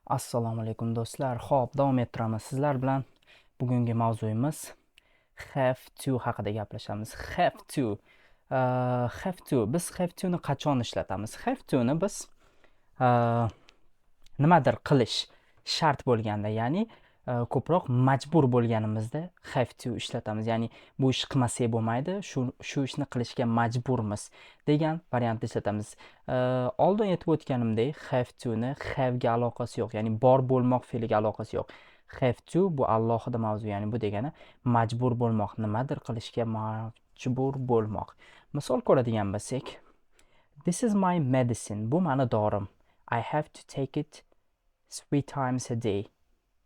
Assalomu alaykum do'stlar. Xo'p, davom ettiramiz. Sizlar bilan bugungi mavzuyimiz have to haqida gaplashamiz. Have to. Have to. Biz have to ni qachon ishlatamiz? Have to ni biz uh, nimadir qilish shart bo'lganda, ya'ni ko'proq majbur bo'lganimizda have to ishlatamiz. Ya'ni bu ish qilmasak bo'lmaydi, shu ishni qilishga majburmiz degan variantda ishlatamiz. Oldin aytib o'tganimdek, have to ni have ga aloqasi yo'q, ya'ni bor bo'lmoq fe'liga aloqasi yo'q. Have to bu alohida mavzu, ya'ni bu degani majbur bo'lmoq, nimadir qilishga majbur bo'lmoq. Misol ko'radigan bo'lsak, this is my medicine. Bu mani dorim. I have to take it 3 times a day.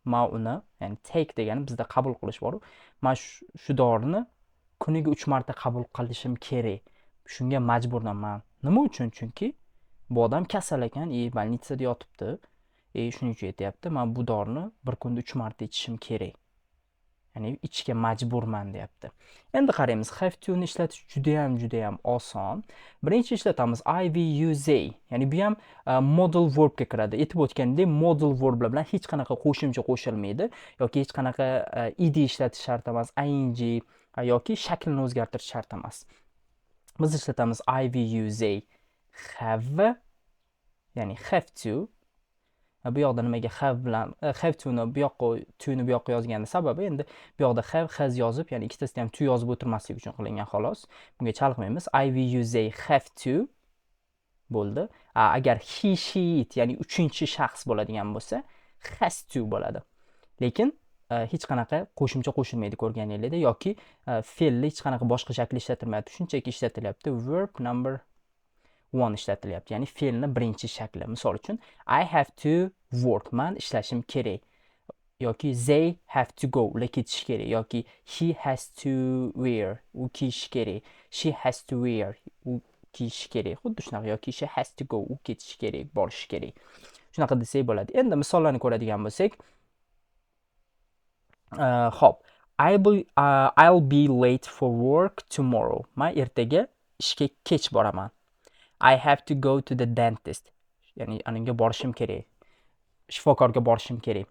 Ma uni, ya'ni take degani bizda qabul qilish bor. Men shu dorini kuniga 3 marta qabul qilishim kerak. Shunga majburman. Nima uchun? Chunki bu odam kasal ekan, больницада yotibdi. Shuning uchun aytayapti, men bu dorini bir kunda 3 marta ichishim kerak. Ya'ni ichishga majburman deyapti. Endi qaraymiz, have to ni ishlatish juda ham oson. Birinchi ishlatamiz IVUZ. Ya'ni bu ham modal verb ga kiradi. Aytib o'tgandek, modal verblar bilan hech qanaqa qo'shimcha qo'shilmaydi yoki hech qanaqa ed ishlatish shart emas, ing yoki shaklni o'zgartirish shart emas. Biz ishlatamiz IVUZ. Have, ya'ni have to. Bu yoqda nimaga have bilan have to ni bu yoqqa yozgani sababi, endi bu yoqda have has yozib, ya'ni ikkitasida ham to yozib o'tirmaslik uchun qilingan xolos. Bunga chalg'maymiz. IVUZ have to bo'ldi. Agar he, she, it, ya'ni uchinchi shaxs bo'ladigan bo'lsa, has to bo'ladi. Lekin hech qanaqa qo'shimcha qo'shilmaydi ko'rganingizda, yoki fe'lni hech qanaqa boshqa shakli ishlatilmayapti. Shunchaki ishlatilyapti verb number 1 ishlatilyapti, ya'ni fe'lni birinchi shakli. Misol uchun, I have to work, man ishlashim kerak. Yoki they have to go, ular ketish kerak. Yoki he has to wear, u kiyish kerak. She has to wear, u kiyish kerak. Xuddi shunaqa. Yoki she has to go, u ketish kerak, borish kerak. Shunaqa desak bo'ladi. Endi misollarni ko'radigan bo'lsak, hop, I'll be late for work tomorrow. Men ertaga ishga kech boraman. I have to go to the dentist. Ya'ni aniga borishim kerak. Shifokorga borishim kerak.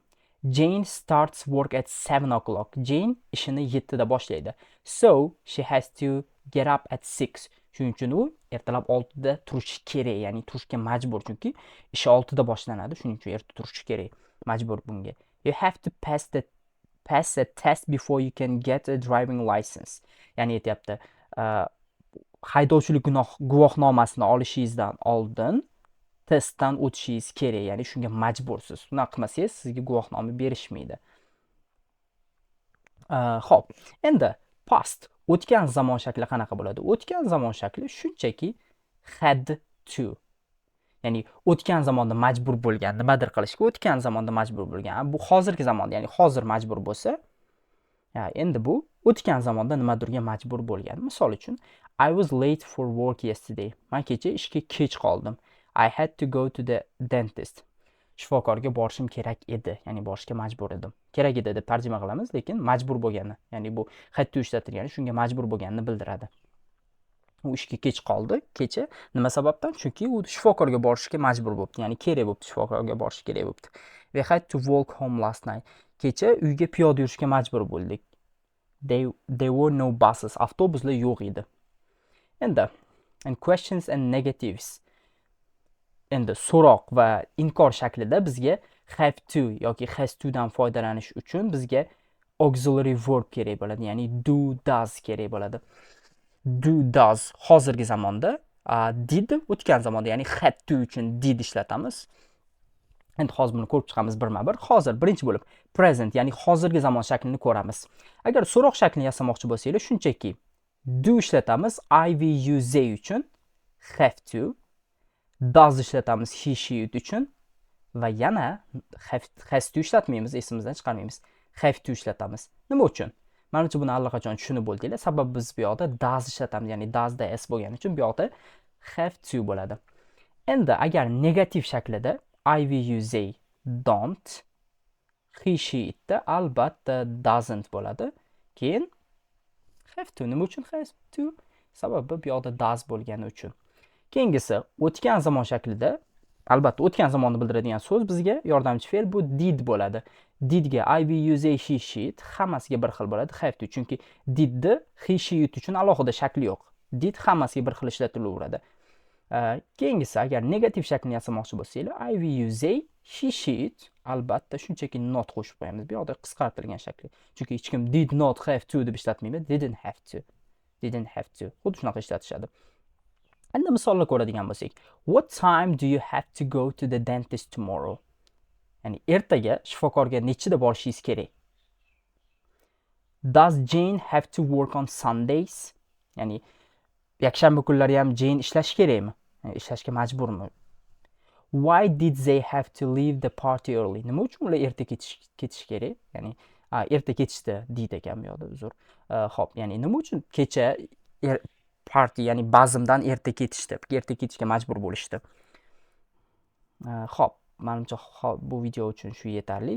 Jane starts work at 7 o'clock. Jane ishini 7 da boshlaydi. So, she has to get up at 6. Shuning uchun u ertalab 6 da turishi kerak, ya'ni turishga majbur, chunki ishi 6 da boshlanadi. Shuning uchun erta turishi kerak. Majbur bunga. You have to pass a test before you can get a driving license. Ya'ni aytayapti, haydovchilik guvohnomasini olishingizdan oldin testdan o'tishingiz kerak, ya'ni shunga majbursiz. Bunaqa qilmasangiz sizga guvohnoma berishmaydi. Xo'p, endi past, o'tgan zamon shakli qanaqa bo'ladi? O'tgan zamon shakli shunchaki had to. Ya'ni o'tgan zamonda majbur bo'lgan, nimadir qilishga o'tgan zamonda majbur bo'lgan. Bu hozirgi zamonda, ya'ni hozir majbur bo'lsa, endi bu o'tgan zamonda nimadirga majbur bo'lgan. Misol uchun, I was late for work yesterday. Men kecha ishga kech qoldim. I had to go to the dentist. Shifokorga borishim kerak edi, ya'ni borishga majbur edim. Kerak edi deb tarjima qilamiz, lekin majbur bo'lgani, ya'ni bu had to ishlatilgani shunga majbur bo'lganini bildiradi. U ishga kech qoldi kecha. Nima sababdan? Chunki u shifokorga borishga majbur bo'libdi, ya'ni kerak bo'libdi, shifokorga borish kerak bo'libdi. We had to walk home last night. Kecha uyga piyoda yurishga majbur bo'ldik. There were no buses. Avtobuslar yo'q edi. Endi and questions and negatives. Endi so'roq va inkor shaklida bizga have to yoki has to dan foydalanish uchun bizga auxiliary verb kerak bo'ladi, ya'ni do, does kerak bo'ladi. Do, does hozirgi zamonda, did o'tgan zamonda, ya'ni had to uchun did ishlatamiz. Endi hozir buni ko'rib chiqamiz birma-bir. Hozir birinchi bo'lib present, ya'ni hozirgi zamon shaklini ko'ramiz. Agar so'roq shaklini yasamoqchi bo'lsanglar, shunchaki do ishlatamiz IVUZ uchun, have to, does ishlatamiz he, she, it uchun va yana has to ishlatmaymiz, esimizdan chiqarmaymiz. Have to ishlatamiz. Nima uchun? Menimcha buni allaqachon tushunib bo'ldinglar. Sababi biz bu yoqda does ishlatamiz, ya'ni does da s bo'lgani uchun bu yoqda have to bo'ladi. Endi agar negativ shaklida IVUZ don't, he, she, it albatta doesn't bo'ladi. Keyin have to. Nima uchun have to? Sababi bu yoqda does bo'lgani uchun. Keyingisi o'tgan zamon shaklida Albatta, o'tgan zamonni bildiradigan so'z bizga yordamchi fe'l bu did bo'ladi. Didga I will use a she sheet hammasiga bir xil bo'ladi. Have to, chunki didni he she it uchun alohida shakli yo'q. Did hammasiga bir xil ishlatilaveradi. Keyingisi, agar negativ shaklni yasamoqchi bo'lsanglar, I will use a she sheet, albatta shunchaki not qo'shib qo'yamiz. Bu yoqda qisqartirilgan shakli. Chunki hech kim did not have to deb ishlatmaydi. Didn't have to. Didn't have to. Xuddi shunaqa ishlatishadi. Endi misolni ko'radigan bo'lsak, what time do you have to go to the dentist tomorrow? Ya'ni ertaga shifokorga nechida borishingiz kerak? Does Jane have to work on Sundays? Ya'ni yakshanba kunlari ham Jane ishlashi kerakmi? Yani ishlashga majburmi? Why did they have to leave the party early? Nima uchun ular erta ketish kerak? Ya'ni erta ketishdi deydi ekan bu yoqda, uzr. Xo'p, ya'ni nima uchun kecha party, ya'ni bazmdan erta ketishdi, erta ketishga majbur bo'lishdi. Xo'p, menimcha bu video uchun shu yetarli.